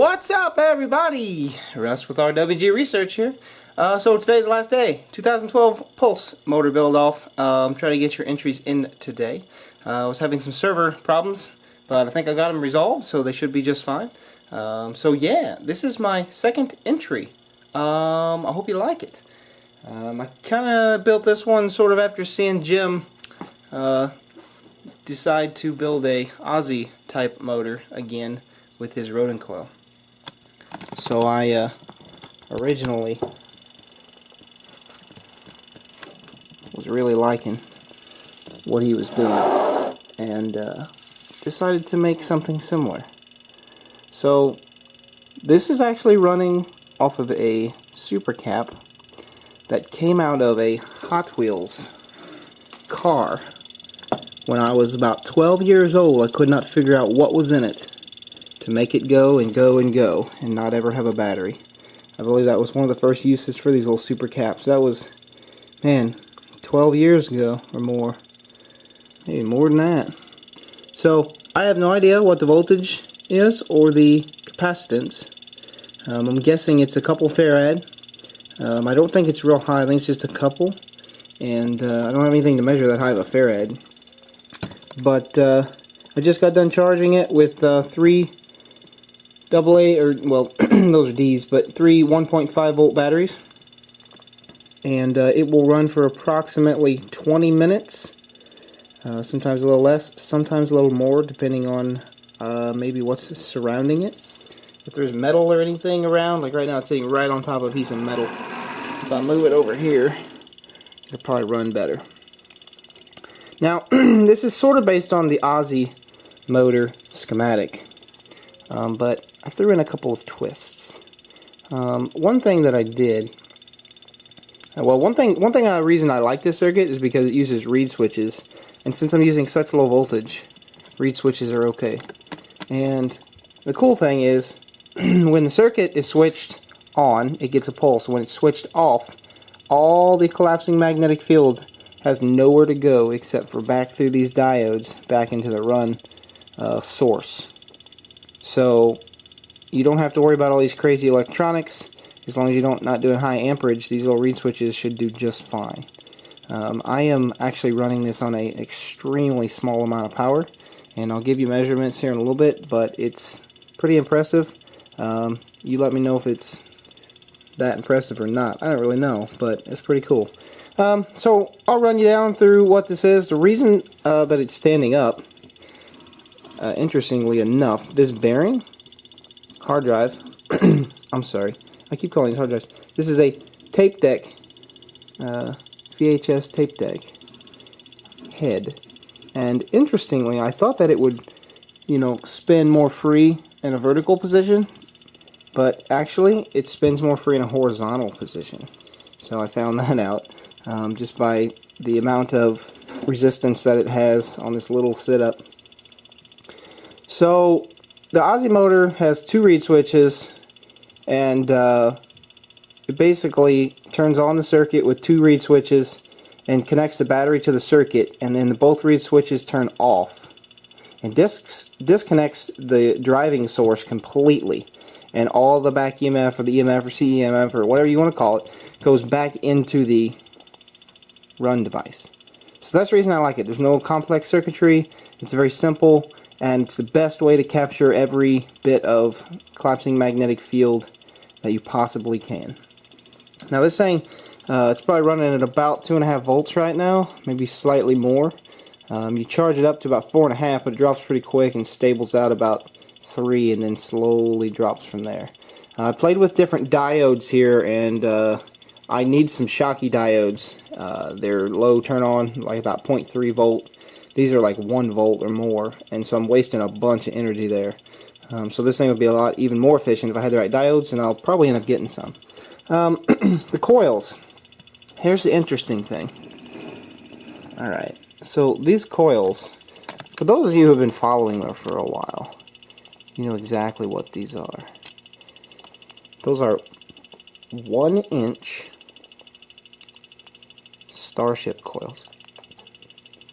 What's up, everybody? Russ with RWG Research here. So today's the last day, 2012 Pulse motor build off. Trying to get your entries in today. I was having some server problems, but I think I got them resolved, so they should be just fine. So yeah, this is my second entry. I hope you like it. I kind of built this one sort of after seeing Jim decide to build a Aussie type motor again with his rodent coil. So I originally was really liking what he was doing and decided to make something similar. So this is actually running off of a super cap that came out of a Hot Wheels car. When I was about 12 years old, I could not figure out what was in it to make it go and go and go and not ever have a battery. I believe that was one of the first uses for these little super caps. That was, man, 12 years ago or more. Maybe more than that. So I have no idea what the voltage is or the capacitance. I'm guessing it's a couple farad. I don't think it's real high. I think it's just a couple. And I don't have anything to measure that high of a farad. But I just got done charging it with three AA, or well, those are D's, but three 1.5 volt batteries. And it will run for approximately 20 minutes. Sometimes a little less, sometimes a little more, depending on maybe what's surrounding it. If there's metal or anything around, like right now it's sitting right on top of a piece of metal. If I move it over here, it'll probably run better. Now, this is sort of based on the Aussie motor schematic, but I threw in a couple of twists. One thing that I did, well, one reason I like this circuit is because it uses reed switches, and since I'm using such low voltage, reed switches are okay. And the cool thing is, when the circuit is switched on, it gets a pulse. When it's switched off, all the collapsing magnetic field has nowhere to go except for back through these diodes back into the run source. So you don't have to worry about all these crazy electronics. As long as you're not doing high amperage, these little reed switches should do just fine. I am actually running this on an extremely small amount of power, and I'll give you measurements here in a little bit, but it's pretty impressive. You let me know if it's that impressive or not. I don't really know, but it's pretty cool. So I'll run you down through what this is. The reason that it's standing up, interestingly enough, this bearing, hard drive, I'm sorry, I keep calling it hard drives. This is a tape deck, VHS tape deck head. And interestingly, I thought that it would, spin more free in a vertical position, but actually it spins more free in a horizontal position. So I found that out just by the amount of resistance that it has on this little sit-up. So the Aussie motor has two reed switches, and it basically turns on the circuit with two reed switches and connects the battery to the circuit, and then both reed switches turn off and disconnects the driving source completely, and all the back EMF or the EMF or CEMF or whatever you want to call it goes back into the run device. So that's the reason I like it. There's no complex circuitry. It's very simple, and it's the best way to capture every bit of collapsing magnetic field that you possibly can. Now this thing, it's probably running at about 2.5 volts right now, maybe slightly more. You charge it up to about 4.5, but it drops pretty quick and stables out about 3 and then slowly drops from there. I played with different diodes here, and I need some shocky diodes. They're low turn on, like about 0.3 volt. These are like 1 volt or more, and so I'm wasting a bunch of energy there. So this thing would be a lot even more efficient if I had the right diodes, and I'll probably end up getting some. The coils. Here's the interesting thing. Alright, so these coils, for those of you who have been following me for a while, you know exactly what these are. Those are 1-inch Starship coils,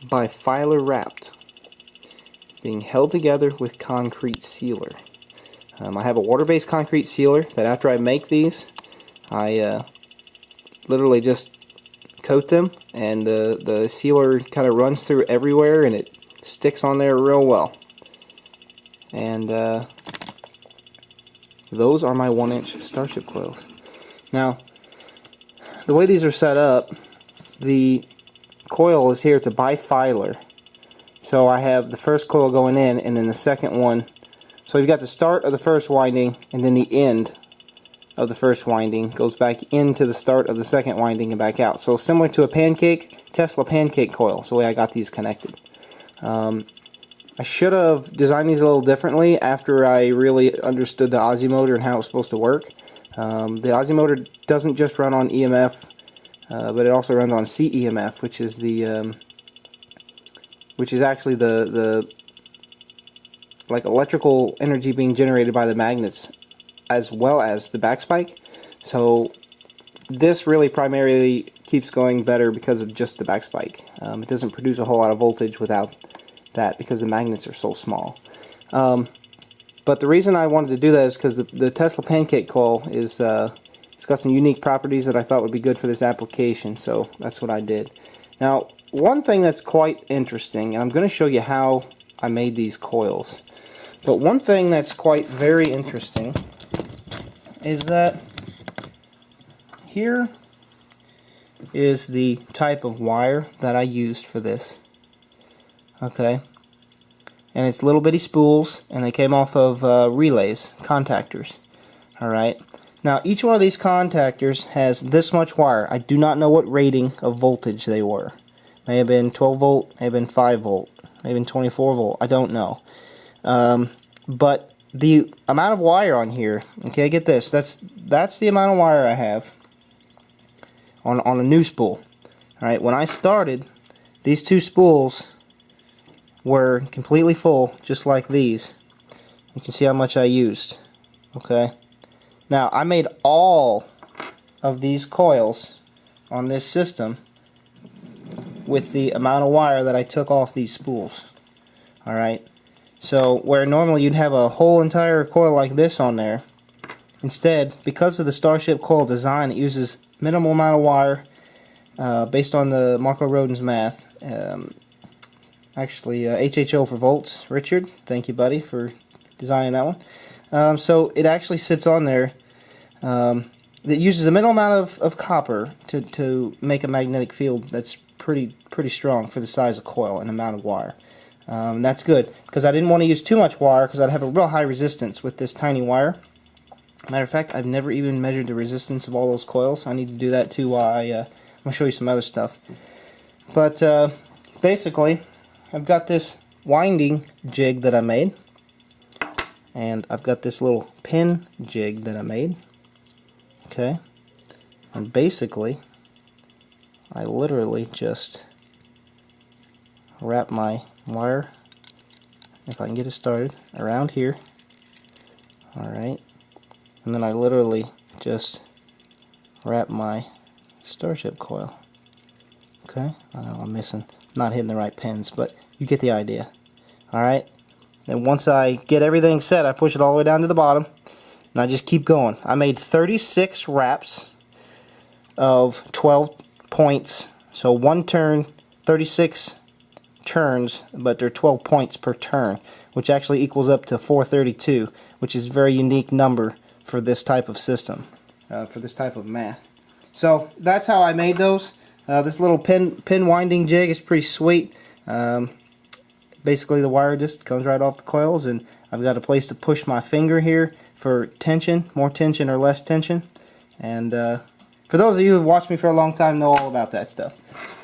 bifilar wrapped, being held together with concrete sealer. I have a water-based concrete sealer that after I make these, I literally just coat them, and the sealer kind of runs through everywhere and it sticks on there real well. And those are my 1-inch Starship coils. Now, the way these are set up, the coil is here to bifilar. So I have the first coil going in and then the second one. So you've got the start of the first winding and then the end of the first winding goes back into the start of the second winding and back out. So similar to a Tesla pancake coil, is the way I got these connected. I should have designed these a little differently after I really understood the Aussie motor and how it was supposed to work. The Aussie motor doesn't just run on EMF, but it also runs on CEMF, which is the which is actually the like electrical energy being generated by the magnets as well as the backspike. So this really primarily keeps going better because of just the backspike. It doesn't produce a whole lot of voltage without that because the magnets are so small. But the reason I wanted to do that is because the Tesla pancake coil is it's got some unique properties that I thought would be good for this application, so that's what I did. Now, one thing that's quite interesting, and I'm going to show you how I made these coils, but one thing that's quite very interesting is that here is the type of wire that I used for this. Okay, and it's little bitty spools, and they came off of relays, contactors. Alright, now each one of these contactors has this much wire. I do not know what rating of voltage they were. May have been 12 volt, may have been 5 volt, may have been 24 volt, I don't know. But the amount of wire on here, okay, get this, that's the amount of wire I have on a new spool. Alright, when I started, these two spools were completely full, just like these. You can see how much I used. Okay, now I made all of these coils on this system with the amount of wire that I took off these spools. Alright, so where normally you'd have a whole entire coil like this on there, instead, because of the Starship coil design, it uses minimal amount of wire based on the Marco Rodin's math. Actually, HHO for volts. Richard, thank you, buddy, for designing that one. So it actually sits on there. It uses a minimal amount of copper to make a magnetic field that's pretty strong for the size of coil and amount of wire. That's good, because I didn't want to use too much wire because I'd have a real high resistance with this tiny wire. Matter of fact, I've never even measured the resistance of all those coils. I need to do that too while I'm going to show you some other stuff. But basically, I've got this winding jig that I made, and I've got this little pin jig that I made. Okay, and basically I literally just wrap my wire, if I can get it started, around here. Alright, and then I literally just wrap my Starship coil. Okay, I know I'm not hitting the right pins, but you get the idea. Alright, then once I get everything set, I push it all the way down to the bottom, and I just keep going. I made 36 wraps of 12 points, so one turn, 36 turns, but they're 12 points per turn, which actually equals up to 432, which is a very unique number for this type of system, for this type of math. So that's how I made those. This little pin winding jig is pretty sweet. Basically the wire just comes right off the coils, and I've got a place to push my finger here for tension, more tension or less tension. And for those of you who have watched me for a long time know all about that stuff.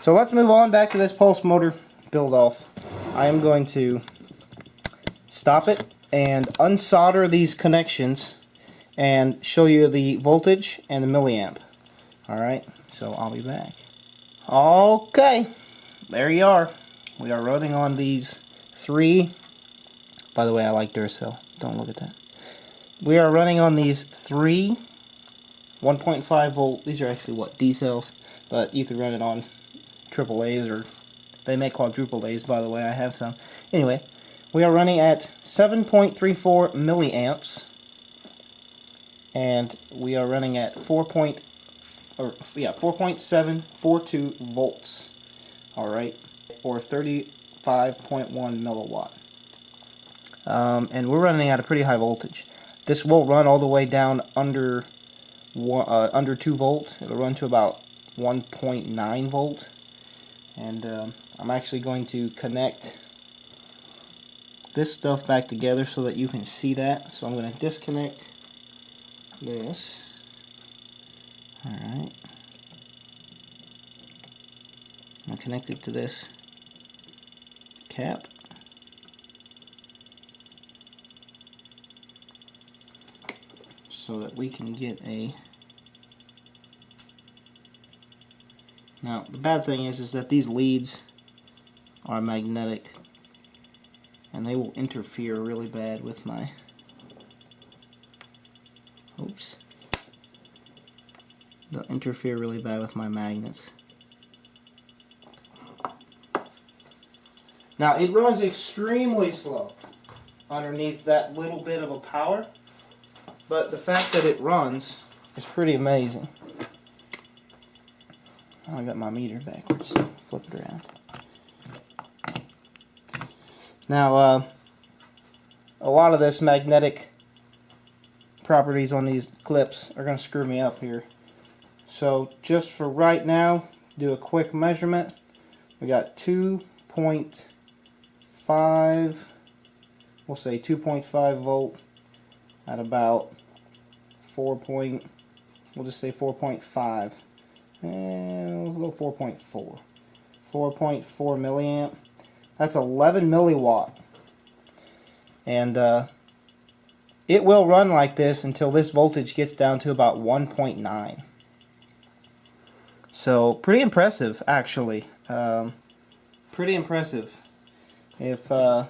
So let's move on back to this pulse motor build off. I am going to stop it and unsolder these connections and show you the voltage and the milliamp. Alright, so I'll be back. Okay, there you are. We are running on these 3, by the way, I like Duracell, don't look at that. We are running on these 3 1.5 volt, these are actually what, D cells, but you could run it on triple A's, or they make quadruple A's, by the way, I have some. Anyway, we are running at 7.34 milliamps and we are running at 4.742 volts. All right, or 35.1 milliwatt. And we're running at a pretty high voltage. This won't run all the way down under 2 volts. It'll run to about 1.9 volt. And I'm actually going to connect this stuff back together so that you can see that. So I'm going to disconnect this. Alright. I'm going to connect it to this cap. So that we can get a... Now, the bad thing is that these leads are magnetic, and they will interfere really bad with my... Oops. They'll interfere really bad with my magnets. Now, it runs extremely slow underneath that little bit of a power, but the fact that it runs is pretty amazing. I got my meter backwards. Flip it around. Now, a lot of this magnetic properties on these clips are going to screw me up here. So, just for right now, do a quick measurement. We got 2.5, we'll say 2.5 volt at about we'll just say 4.5. And we'll go 4.4. 4.4 milliamp. That's 11 milliwatt. And it will run like this until this voltage gets down to about 1.9. So pretty impressive, actually. Pretty impressive. If let's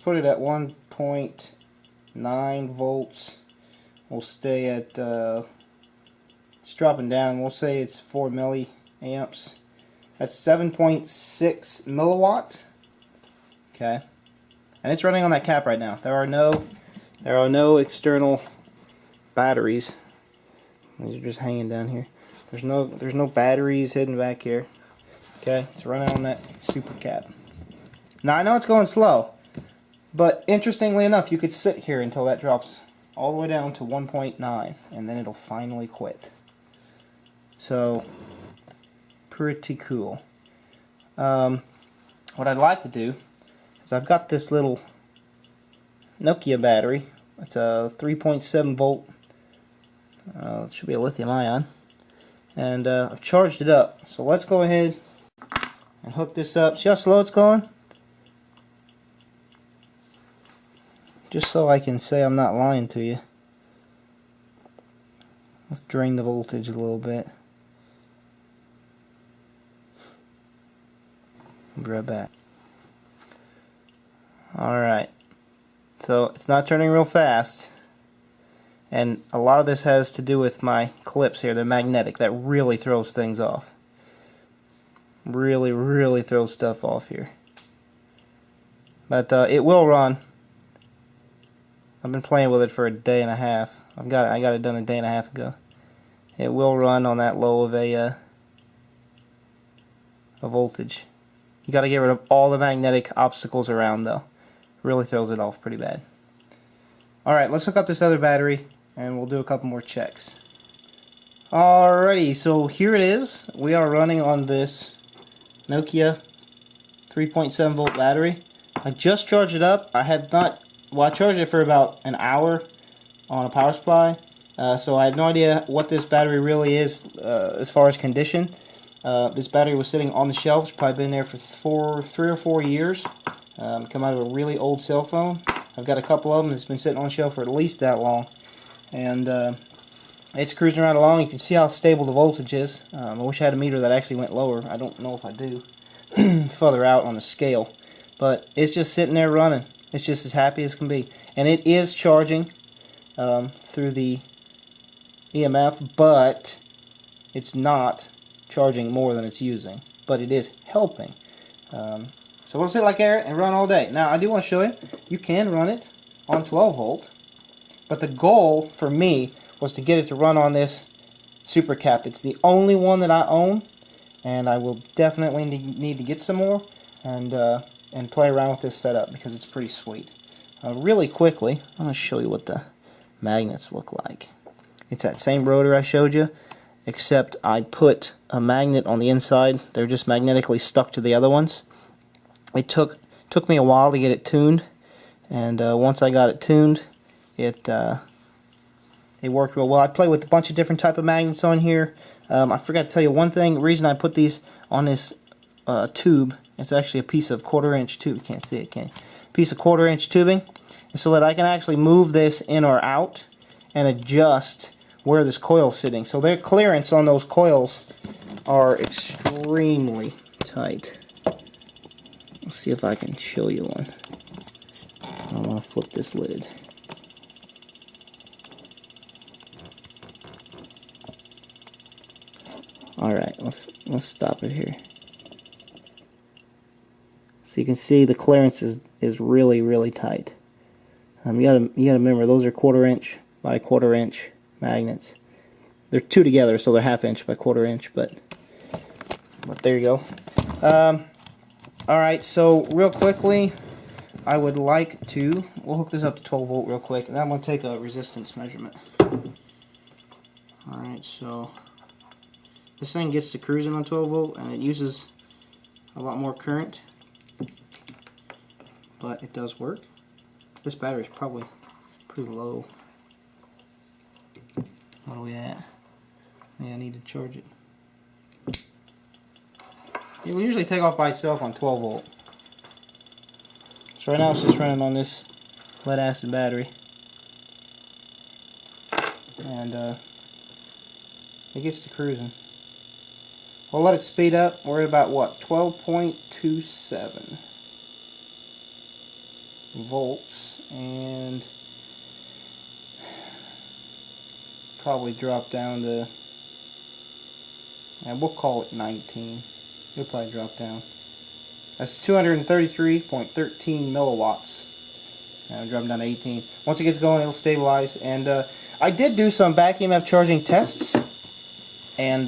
put it at 1.9 volts. We'll stay at it's dropping down. We'll say it's 4 milliamps. That's 7.6 milliwatt. Okay, and it's running on that cap right now. There are no external batteries. These are just hanging down here. There's no batteries hidden back here. Okay, it's running on that super cap. Now I know it's going slow, but interestingly enough, you could sit here until that drops all the way down to 1.9, and then it'll finally quit. So, pretty cool. What I'd like to do is I've got this little Nokia battery. It's a 3.7 volt. It should be a lithium ion. And I've charged it up. So let's go ahead and hook this up. See how slow it's going? Just so I can say I'm not lying to you. Let's drain the voltage a little bit. I'll be right back. Alright. So it's not turning real fast. And a lot of this has to do with my clips here. They're magnetic. That really throws things off. Really throws stuff off here. But it will run. I've been playing with it for a day and a half. I got it done a day and a half ago. It will run on that low of a voltage. You got to get rid of all the magnetic obstacles around, though. Really throws it off pretty bad. Alright, let's hook up this other battery and we'll do a couple more checks. Alrighty, so here it is. We are running on this Nokia 3.7 volt battery. I just charged it up. I charged it for about an hour on a power supply. So I have no idea what this battery really is as far as condition. This battery was sitting on the shelf. It's probably been there for 3 or 4 years. Come out of a really old cell phone. I've got a couple of them that's been sitting on the shelf for at least that long. And it's cruising around along. You can see how stable the voltage is. I wish I had a meter that actually went lower. I don't know if I do. Further out on the scale. But it's just sitting there running. It's just as happy as can be. And it is charging through the EMF, but it's not charging more than it's using. But it is helping. So we'll sit like air and run all day. Now I do want to show you, you can run it on 12 volt. But the goal for me was to get it to run on this super cap. It's the only one that I own, and I will definitely need to get some more and play around with this setup because it's pretty sweet. Really quickly, I'm going to show you what the magnets look like. It's that same rotor I showed you, except I put a magnet on the inside. They're just magnetically stuck to the other ones. It took me a while to get it tuned, and once I got it tuned, it worked real well. I play with a bunch of different type of magnets on here. I forgot to tell you one thing. The reason I put these on this tube, it's actually a piece of 1/4 inch tube. You can't see it, can you? Piece of 1/4 inch tubing, so that I can actually move this in or out and adjust where this coil is sitting. So their clearance on those coils are extremely tight. Let's see if I can show you one. I'm going to flip this lid. Alright, let's stop it here. So you can see the clearance is really tight. You gotta remember, those are 1/4 inch by 1/4 inch magnets. They're two together, so they're 1/2 inch by 1/4 inch, but there you go. Alright, so real quickly, I would like to, we'll hook this up to 12 volt real quick, and I'm going to take a resistance measurement. Alright, so this thing gets to cruising on 12 volt, and it uses a lot more current, but it does work. This battery is probably pretty low. What are we at? Yeah, I need to charge it. It will usually take off by itself on 12 volt. So right now it's just running on this lead acid battery. And it gets to cruising. We'll let it speed up. We're at about what? 12.27 volts, and probably drop down to, and we'll call it 19. It'll probably drop down. That's 233.13 milliwatts. And it'll drop down to 18. Once it gets going, it'll stabilize. And I did do some back EMF charging tests, and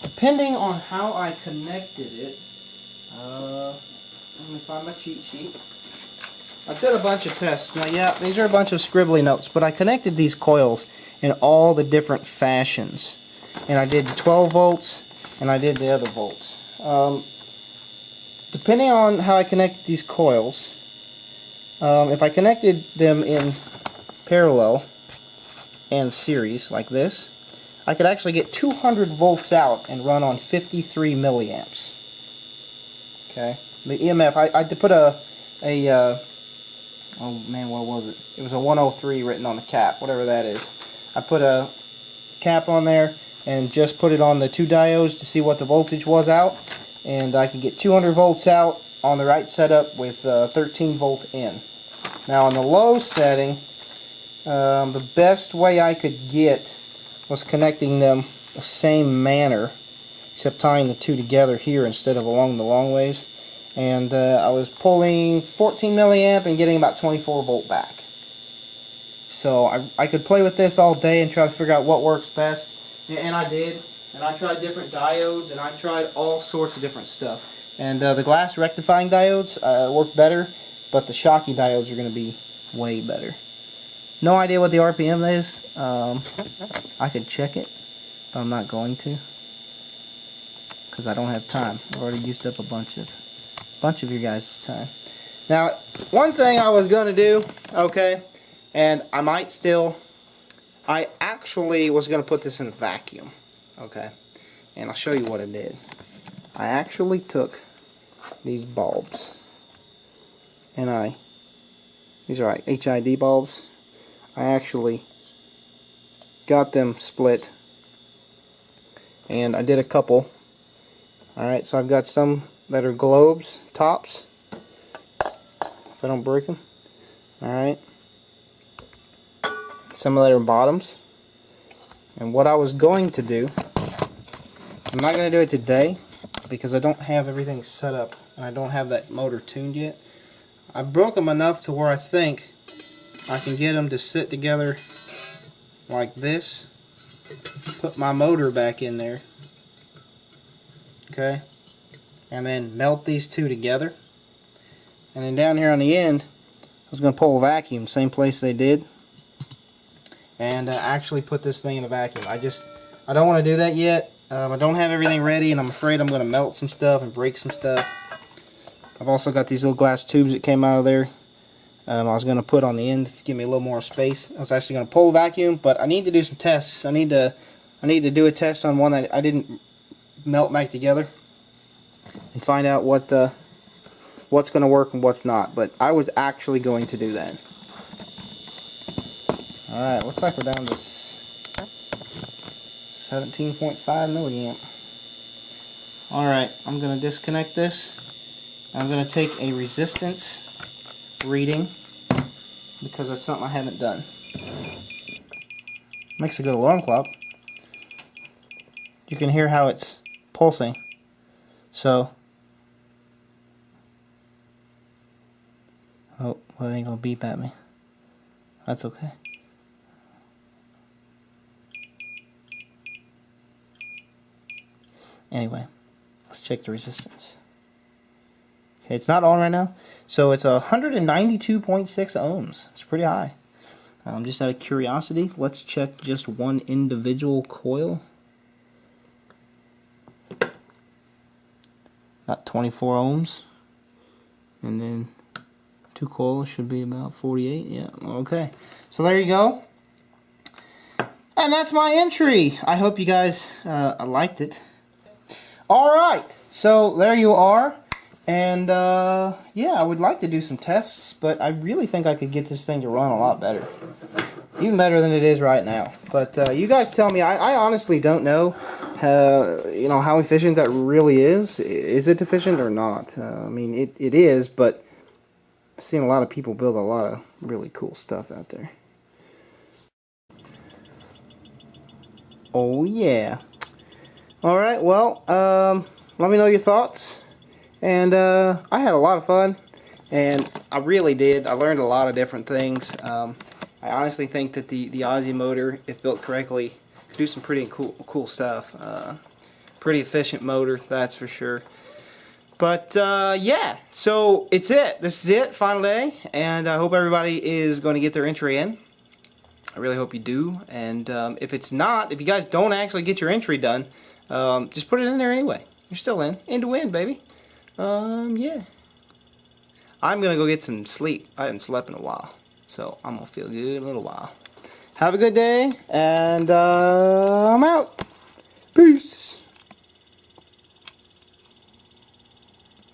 depending on how I connected it, let me find my cheat sheet. I did a bunch of tests. Now, yeah, these are a bunch of scribbly notes, but I connected these coils in all the different fashions. And I did 12 volts, and I did the other volts. Depending on how I connected these coils, if I connected them in parallel and series, like this, I could actually get 200 volts out and run on 53 milliamps. Okay, the EMF, I did put a oh man, what was it? It was a 103 written on the cap, whatever that is. I put a cap on there and just put it on the two diodes to see what the voltage was out, and I could get 200 volts out on the right setup with 13 volt in. Now on the low setting, the best way I could get was connecting them the same manner, except tying the two together here instead of along the long ways. And I was pulling 14 milliamp and getting about 24 volt back. So I could play with this all day and try to figure out what works best, and I did. And I tried different diodes, and I tried all sorts of different stuff. And the glass rectifying diodes work better, but the shocky diodes are going to be way better. No idea what the RPM is. I could check it, but I'm not going to, because I don't have time. I've already used up a bunch of your guys' time. Now, one thing I was going to do, okay, and I might still, I actually was going to put this in a vacuum, okay, and I'll show you what I did. I actually took these bulbs, and these are like HID bulbs. I actually got them split, and I did a couple. Alright, so I've got some that are globes, tops, if I don't break them. Alright, some that are bottoms. And what I was going to do, I'm not going to do it today because I don't have everything set up and I don't have that motor tuned yet. I broke them enough to where I think I can get them to sit together like this. Put my motor back in there. Okay. And then melt these two together. And then down here on the end, I was going to pull a vacuum, same place they did. And actually put this thing in a vacuum. I don't want to do that yet. I don't have everything ready, and I'm afraid I'm going to melt some stuff and break some stuff. I've also got these little glass tubes that came out of there. I was going to put on the end to give me a little more space. I was actually going to pull a vacuum, but I need to do some tests. I need to do a test on one that I didn't melt back together and find out what's going to work and what's not. But I was actually going to do that. Alright, looks like we're down to 17.5 milliamp. Alright, I'm going to disconnect this. I'm going to take a resistance reading because that's something I haven't done. Makes a good alarm clock. You can hear how it's pulsing. So, oh, well, it ain't going to beep at me. That's okay. Anyway, let's check the resistance. Okay, it's not on right now. So it's 192.6 ohms. It's pretty high. Just out of curiosity, let's check just one individual coil. About 24 ohms. And then two coils should be about 48. Yeah, okay. So there you go. And that's my entry. I hope you guys liked it. Alright, so there you are. And yeah, I would like to do some tests, but I really think I could get this thing to run a lot better. Even better than it is right now. But you guys tell me. I honestly don't know you know, how efficient that really is. Is it efficient or not? I mean, it is, but I've seen a lot of people build a lot of really cool stuff out there. Oh yeah. Alright, well, let me know your thoughts. And I had a lot of fun, and I really did. I learned a lot of different things. I honestly think that the Aussie motor, if built correctly, could do some pretty cool stuff. Pretty efficient motor, that's for sure. But yeah, so it's it. This is it, final day, and I hope everybody is going to get their entry in. I really hope you do. And if it's not, if you guys don't actually get your entry done, just put it in there anyway. You're still in to win, baby. Yeah. I'm gonna go get some sleep. I haven't slept in a while, so I'm gonna feel good in a little while. Have a good day, and I'm out. Peace.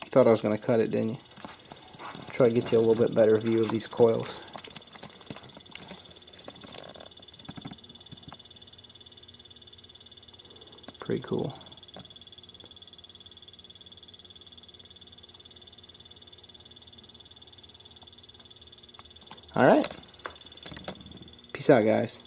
You thought I was gonna cut it, didn't you? Try to get you a little bit better view of these coils. Pretty cool. Alright. Peace out, guys.